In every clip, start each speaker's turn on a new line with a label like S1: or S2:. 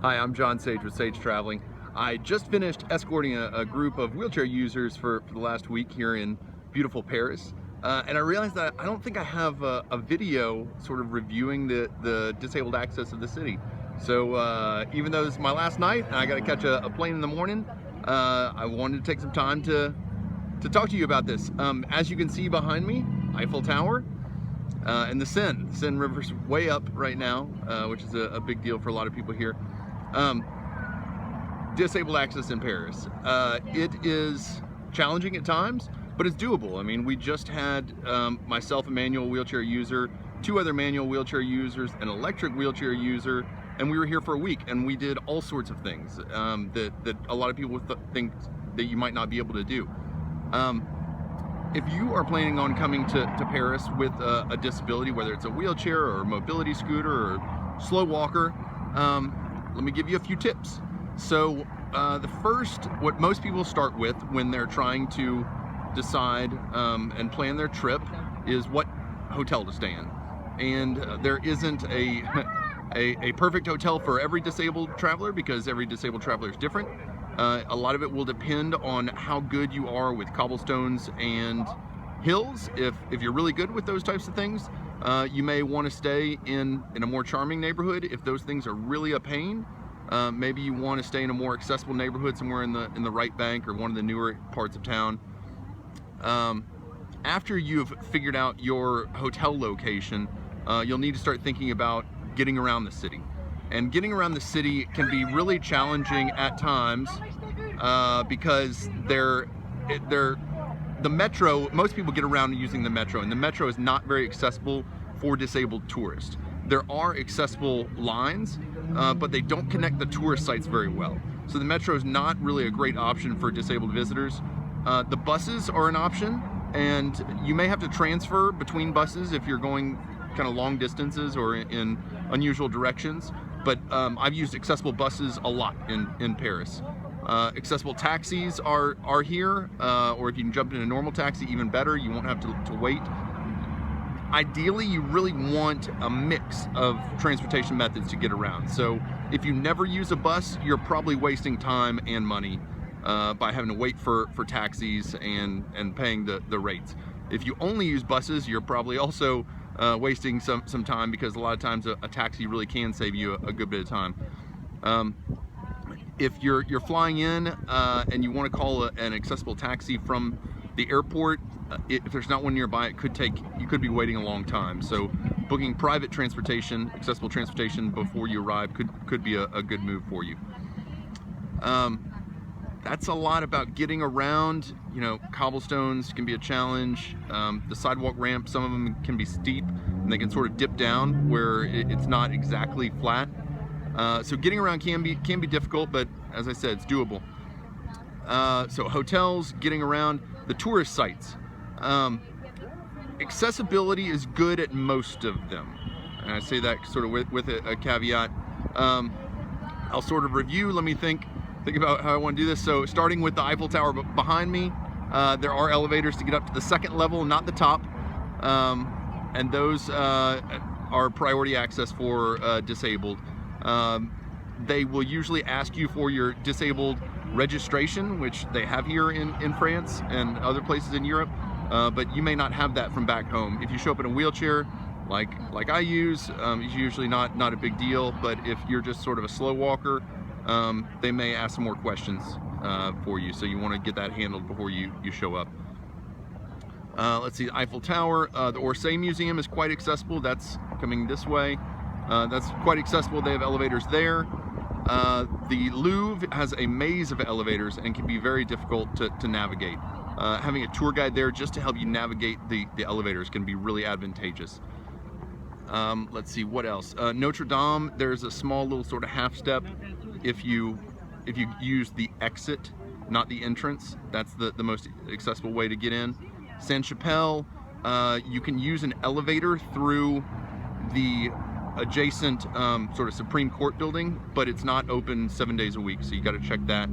S1: Hi, I'm John Sage with Sage Traveling. I just finished escorting a group of wheelchair users for the last week here in beautiful Paris. And I realized that I don't think I have a video sort of reviewing the disabled access of the city. So even though this is my last night and I got to catch a plane in the morning, I wanted to take some time to talk to you about this. As you can see behind me, Eiffel Tower. And the Seine River's way up right now, which is a big deal for a lot of people here. Disabled access in Paris. It is challenging at times, but it's doable. I mean, we just had myself, a manual wheelchair user, two other manual wheelchair users, an electric wheelchair user, and we were here for a week, and we did all sorts of things that a lot of people think that you might not be able to do. If you are planning on coming to Paris with a disability, whether it's a wheelchair or a mobility scooter or slow walker, let me give you a few tips. So the first, what most people start with when they're trying to decide and plan their trip is what hotel to stay in. And there isn't a perfect hotel for every disabled traveler because every disabled traveler is different. A lot of it will depend on how good you are with cobblestones and hills. If you're really good with those types of things, you may want to stay in a more charming neighborhood. If those things are really a pain, maybe you want to stay in a more accessible neighborhood somewhere in the right bank or one of the newer parts of town. After you've figured out your hotel location, you'll need to start thinking about getting around the city. And getting around the city can be really challenging at times because the metro, most people get around using the metro, and the metro is not very accessible for disabled tourists. There are accessible lines, but they don't connect the tourist sites very well. So the metro is not really a great option for disabled visitors. The buses are an option, and you may have to transfer between buses if you're going kind of long distances or in unusual directions. But I've used accessible buses a lot in Paris. Accessible taxis are here, or if you can jump in a normal taxi, even better. You won't have to wait. Ideally, you really want a mix of transportation methods to get around. So if you never use a bus, you're probably wasting time and money by having to wait for taxis and paying the rates. If you only use buses, you're probably also wasting some time because a lot of times a taxi really can save you a good bit of time. If you're flying in and you want to call an accessible taxi from the airport, if there's not one nearby, you could be waiting a long time. So booking private transportation, accessible transportation before you arrive could be a good move for you. That's a lot about getting around. You know, cobblestones can be a challenge. The sidewalk ramp, some of them can be steep and they can sort of dip down where it's not exactly flat. So getting around can be difficult, but as I said, it's doable. So hotels, getting around, the tourist sites. Accessibility is good at most of them. And I say that sort of with a caveat. I'll sort of review, let me think about how I want to do this. So starting with the Eiffel Tower behind me, there are elevators to get up to the second level, not the top. And those are priority access for disabled. They will usually ask you for your disabled registration, which they have here in France and other places in Europe, but you may not have that from back home. If you show up in a wheelchair, like I use, it's usually not a big deal, but if you're just sort of a slow walker, they may ask some more questions for you, so you want to get that handled before you show up. Let's see, Eiffel Tower, the Orsay Museum is quite accessible. That's coming this way. That's quite accessible. They have elevators there. The Louvre has a maze of elevators and can be very difficult to navigate. Having a tour guide there just to help you navigate the elevators can be really advantageous. Let's see, what else? Notre Dame, there's a small little sort of half step if you use the exit, not the entrance. That's the most accessible way to get in. Sainte-Chapelle, you can use an elevator through the adjacent sort of Supreme Court building, but it's not open 7 days a week, so you got to check that.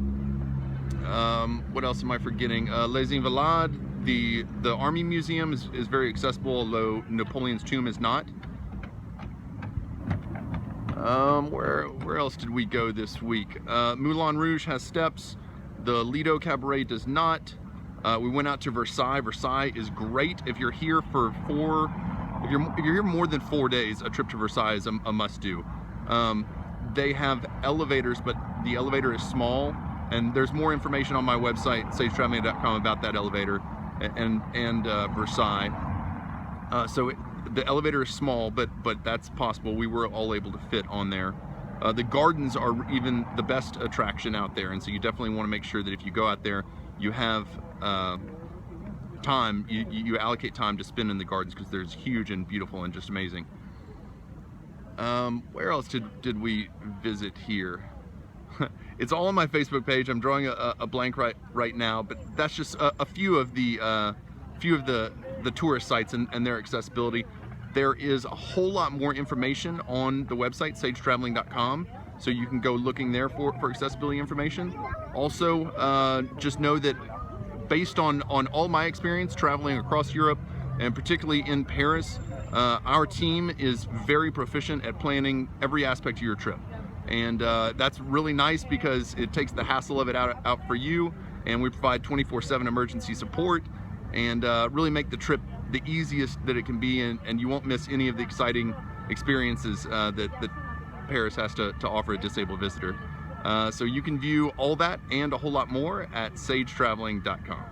S1: What else am I forgetting? Les Invalides, the Army Museum is very accessible, although Napoleon's tomb is not. Where else did we go this week? Moulin Rouge has steps. The Lido Cabaret does not. We went out to Versailles. Versailles is great if you're here for if you're here more than 4 days. A trip to Versailles is a must-do. They have elevators, but the elevator is small, and there's more information on my website, sagetraveling.com, about that elevator and Versailles. The elevator is small, but that's possible. We were all able to fit on there. The gardens are even the best attraction out there, and so you definitely want to make sure that if you go out there, you have time, you allocate time to spend in the gardens, because there's huge and beautiful and just amazing. Where else did we visit here? It's all on my Facebook page. I'm drawing a blank right now, but that's just a few of the tourist sites and their accessibility. There is a whole lot more information on the website, sagetraveling.com, so you can go looking there for accessibility information. Also, just know that based on all my experience traveling across Europe, and particularly in Paris, our team is very proficient at planning every aspect of your trip. And that's really nice, because it takes the hassle of it out for you, and we provide 24/7 emergency support, and really make the trip the easiest that it can be, and you won't miss any of the exciting experiences that Paris has to offer a disabled visitor. So you can view all that and a whole lot more at sagetraveling.com.